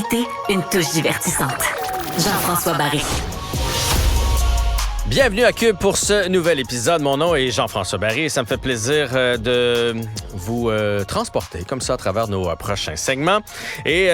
invité, une touche divertissante. Jean-François Barry. Bienvenue à Cube pour ce nouvel épisode. Mon nom est Jean-François Barry et ça me fait plaisir de vous transporter comme ça à travers nos prochains segments. Et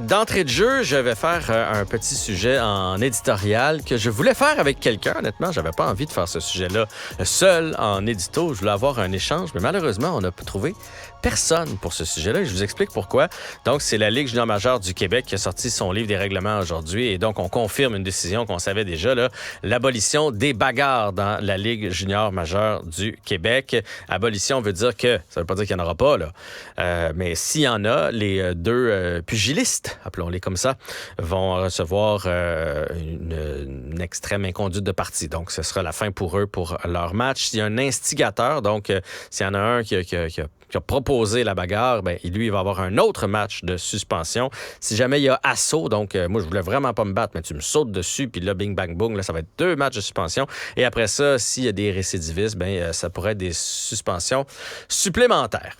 d'entrée de jeu, je vais faire un petit sujet en éditorial que je voulais faire avec quelqu'un. Honnêtement, j'avais pas envie de faire ce sujet-là seul en édito. Je voulais avoir un échange, mais malheureusement, on n'a pas trouvé personne pour ce sujet-là et je vous explique pourquoi. Donc, c'est la Ligue junior majeure du Québec qui a sorti son livre des règlements aujourd'hui et donc on confirme une décision qu'on savait déjà, là, l'abolition des bagarres dans la Ligue junior majeure du Québec. Abolition veut dire que, ça veut pas dire qu'il n'y en aura pas, là, mais s'il y en a, les deux pugilistes, appelons-les comme ça, vont recevoir une extrême inconduite de partie. Donc, ce sera la fin pour eux pour leur match. S'il y a un instigateur, donc s'il y en a un qui a proposé la bagarre, ben lui, il va avoir un autre match de suspension. Si jamais il y a assaut, donc moi, je voulais vraiment pas me battre, mais tu me sautes dessus, puis là, bing, bang, boom, là, ça va être 2 matchs de suspension. Et après ça, s'il y a des récidivistes, ben ça pourrait être des suspensions supplémentaires.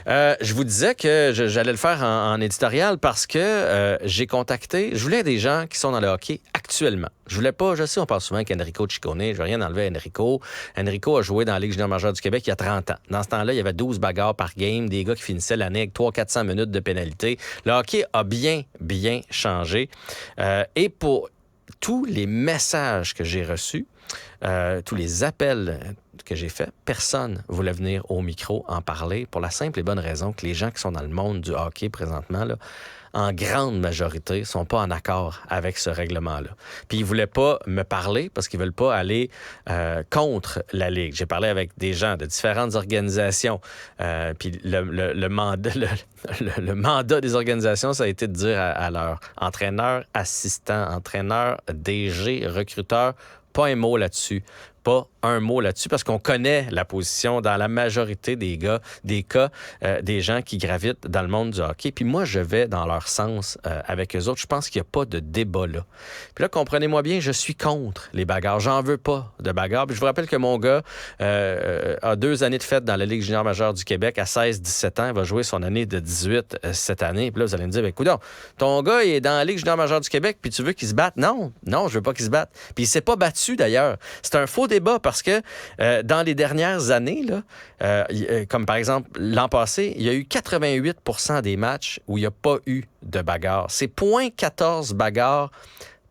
Je vous disais que j'allais le faire en éditorial parce que j'ai contacté... Je voulais des gens qui sont dans le hockey actuellement. Je voulais pas... Je sais, on parle souvent qu'Enrico Ciccone. Je veux rien enlever à Enrico. Enrico a joué dans la Ligue junior majeure du Québec il y a 30 ans. Dans ce temps-là, il y avait 12 bagarres par game, des gars qui finissaient l'année avec 300-400 minutes de pénalité. Le hockey a bien changé. Et pour tous les messages que j'ai reçus, tous les appels que j'ai faits, personne voulait venir au micro en parler pour la simple et bonne raison que les gens qui sont dans le monde du hockey présentement, là, en grande majorité, ne sont pas en accord avec ce règlement-là. Puis ils ne voulaient pas me parler parce qu'ils ne veulent pas aller contre la Ligue. J'ai parlé avec des gens de différentes organisations. Puis le mandat des organisations, ça a été de dire à leurs entraîneurs, assistants, entraîneurs, DG, recruteurs, pas un mot là-dessus. Pas un mot là-dessus, parce qu'on connaît la position dans la majorité des cas, des gens qui gravitent dans le monde du hockey. Puis moi, je vais dans leur sens avec eux autres. Je pense qu'il n'y a pas de débat là. Puis là, comprenez-moi bien, je suis contre les bagarres. J'en veux pas de bagarres. Puis je vous rappelle que mon gars a 2 années de fête dans la Ligue junior majeure du Québec à 16-17 ans. Il va jouer son année de 18 cette année. Puis là, vous allez me dire, ben coudonc, ton gars, il est dans la Ligue junior majeure du Québec, puis tu veux qu'il se batte? Non, je veux pas qu'il se batte. Puis il s'est pas battu, d'ailleurs. C'est un faux débat parce que dans les dernières années, là, comme par exemple l'an passé, il y a eu 88 % des matchs où il n'y a pas eu de bagarre. C'est 0,14 bagarres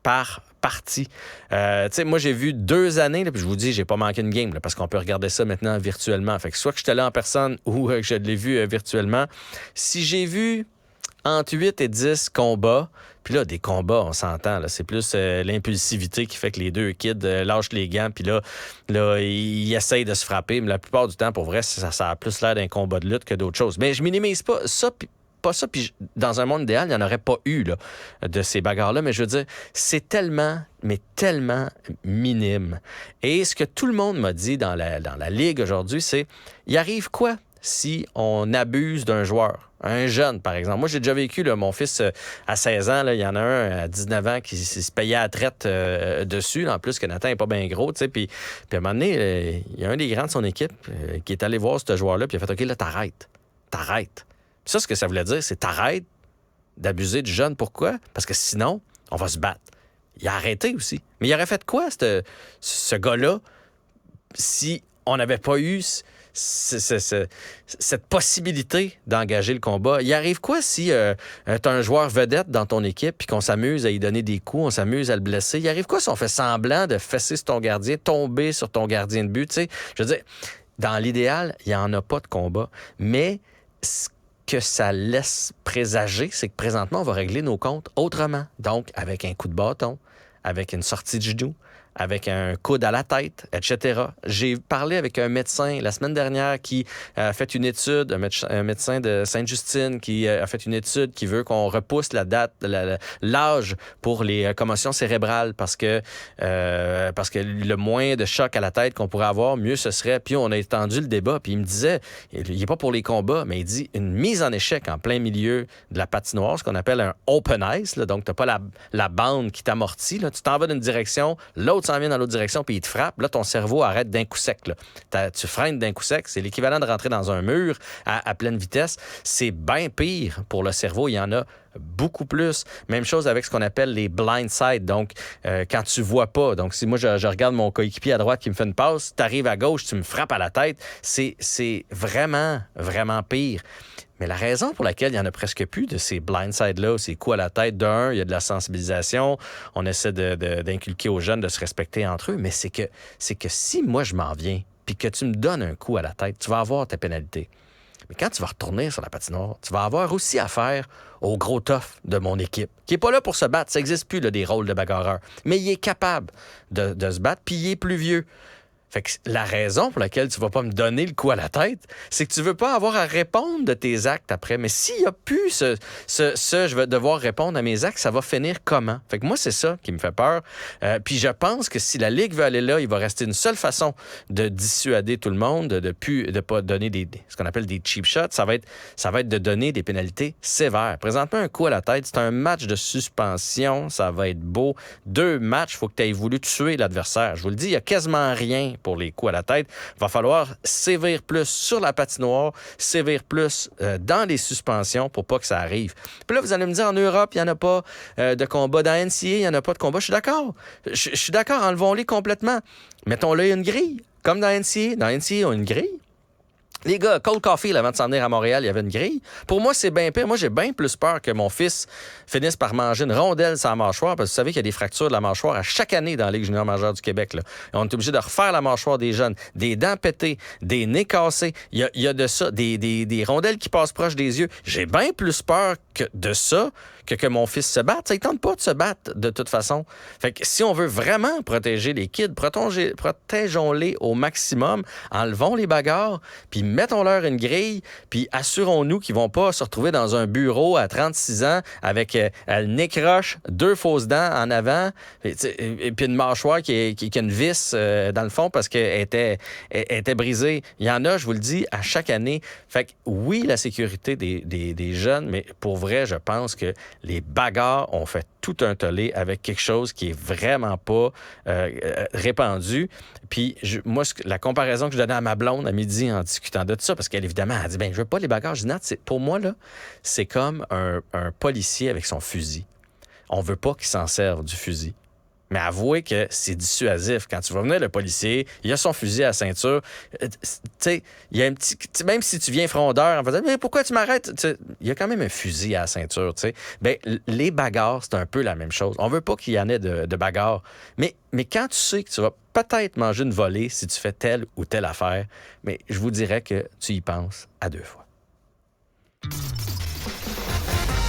par partie. Moi, j'ai vu 2 années, là, puis je vous dis, j'ai pas manqué une game, là, parce qu'on peut regarder ça maintenant virtuellement. Fait que soit que j'étais là en personne ou que je l'ai vu virtuellement. Si j'ai vu entre 8 et 10 combats, puis là, des combats, on s'entend, là, c'est plus l'impulsivité qui fait que les deux kids lâchent les gants, puis là, ils essayent de se frapper, mais la plupart du temps, pour vrai, ça a plus l'air d'un combat de lutte que d'autres choses. Mais je minimise pas ça, puis dans un monde idéal, il n'y en aurait pas eu là, de ces bagarres-là, mais je veux dire, c'est tellement minime. Et ce que tout le monde m'a dit dans la Ligue aujourd'hui, c'est, il arrive quoi si on abuse d'un joueur? Un jeune, par exemple. Moi, j'ai déjà vécu, là, mon fils, à 16 ans, là, il y en a un à 19 ans qui se payait à la traite dessus. Là, en plus, que Nathan n'est pas bien gros. Puis à un moment donné, il y a un des grands de son équipe qui est allé voir ce joueur-là, puis il a fait « OK, là, t'arrêtes. » Puis ça, ce que ça voulait dire, c'est t'arrêtes d'abuser du jeune. Pourquoi? Parce que sinon, on va se battre. Il a arrêté aussi. Mais il aurait fait quoi, ce gars-là, si on n'avait pas eu cette possibilité d'engager le combat? Il arrive quoi si t'as un joueur vedette dans ton équipe puis qu'on s'amuse à y donner des coups, on s'amuse à le blesser? Il arrive quoi si on fait semblant de fesser sur ton gardien, tomber sur ton gardien de but? T'sais? Je veux dire, dans l'idéal, il n'y en a pas de combat. Mais ce que ça laisse présager, c'est que présentement, on va régler nos comptes autrement. Donc, avec un coup de bâton, avec une sortie de genou, avec un coude à la tête, etc. J'ai parlé avec un médecin la semaine dernière qui a fait une étude, un médecin de Sainte-Justine qui a fait une étude qui veut qu'on repousse la date, l'âge pour les commotions cérébrales parce que le moins de choc à la tête qu'on pourrait avoir, mieux ce serait. Puis on a étendu le débat, puis il me disait, il n'est pas pour les combats, mais il dit une mise en échec en plein milieu de la patinoire, ce qu'on appelle un open ice, là, donc tu n'as pas la bande qui t'amortit, là, tu t'en vas d'une direction, l'autre s'en vient dans l'autre direction, puis il te frappe. Là, ton cerveau arrête d'un coup sec. Là. Tu freines d'un coup sec. C'est l'équivalent de rentrer dans un mur à pleine vitesse. C'est bien pire pour le cerveau. Il y en a beaucoup plus. Même chose avec ce qu'on appelle les blind sides, donc quand tu vois pas. Donc, si moi, je regarde mon coéquipier à droite qui me fait une passe, tu arrives à gauche, tu me frappes à la tête, c'est vraiment, vraiment pire. Mais la raison pour laquelle il n'y en a presque plus de ces blindsides-là, ces coups à la tête, d'un, il y a de la sensibilisation, on essaie d'inculquer aux jeunes de se respecter entre eux, mais c'est que si moi je m'en viens puis que tu me donnes un coup à la tête, tu vas avoir ta pénalité. Mais quand tu vas retourner sur la patinoire, tu vas avoir aussi affaire au gros tough de mon équipe, qui n'est pas là pour se battre. Ça n'existe plus, là, des rôles de bagarreur. Mais il est capable de se battre, puis il est plus vieux. Fait que la raison pour laquelle tu vas pas me donner le coup à la tête, c'est que tu veux pas avoir à répondre de tes actes après. Mais s'il y a plus je vais devoir répondre à mes actes, ça va finir comment? Fait que moi, c'est ça qui me fait peur. Puis je pense que si la Ligue veut aller là, il va rester une seule façon de dissuader tout le monde, de pas donner ce qu'on appelle des cheap shots. Ça va être de donner des pénalités sévères. Présentement, un coup à la tête, c'est un match de suspension. Ça va être beau. 2 matchs, il faut que tu aies voulu tuer l'adversaire. Je vous le dis, il y a quasiment rien pour les coups à la tête. Il va falloir sévir plus sur la patinoire, sévir plus dans les suspensions pour pas que ça arrive. Puis là, vous allez me dire, en Europe, il n'y en a pas de combat. Dans NCA, il n'y en a pas de combat. Je suis d'accord. Je suis d'accord, enlevons-les complètement. Mettons-le une grille. Comme dans NCA. Dans NCA, ils ont une grille. Les gars, Cold Coffee, avant de s'en venir à Montréal, il y avait une grille. Pour moi, c'est bien pire. Moi, j'ai bien plus peur que mon fils finisse par manger une rondelle sur la mâchoire, parce que vous savez qu'il y a des fractures de la mâchoire à chaque année dans la Ligue junior majeure du Québec. Là. Et on est obligé de refaire la mâchoire des jeunes, des dents pétées, des nez cassés. Il y a de ça, des rondelles qui passent proche des yeux. J'ai bien plus peur de ça que mon fils se batte. Ça ne tente pas de se battre de toute façon. Fait que si on veut vraiment protéger les kids, protégeons-les au maximum, enlevons les bagarres, puis mettons-leur une grille, puis assurons-nous qu'ils vont pas se retrouver dans un bureau à 36 ans avec le nez croche, 2 fausses dents en avant, et puis une mâchoire qui a une vis dans le fond parce qu'elle était brisée. Il y en a, je vous le dis, à chaque année. Fait que oui, la sécurité des jeunes, mais pour vrai, je pense que les bagarres ont fait tout un tollé avec quelque chose qui est vraiment pas répandu. Puis moi, la comparaison que je donnais à ma blonde à midi en discutant de tout ça, parce qu'elle, évidemment, elle dit, je veux pas les bagarres. Je dis, pour moi, là, c'est comme un policier avec son fusil. On veut pas qu'il s'en serve du fusil. Mais avouez que c'est dissuasif. Quand tu vas venir, le policier, il a son fusil à la ceinture. Tu sais, il y a un petit... Même si tu viens frondeur en faisant « Mais pourquoi tu m'arrêtes? » Il y a quand même un fusil à la ceinture, tu sais. Bien, les bagarres, c'est un peu la même chose. On veut pas qu'il y en ait de bagarres. Mais quand tu sais que tu vas peut-être manger une volée si tu fais telle ou telle affaire, mais je vous dirais que tu y penses à 2 fois.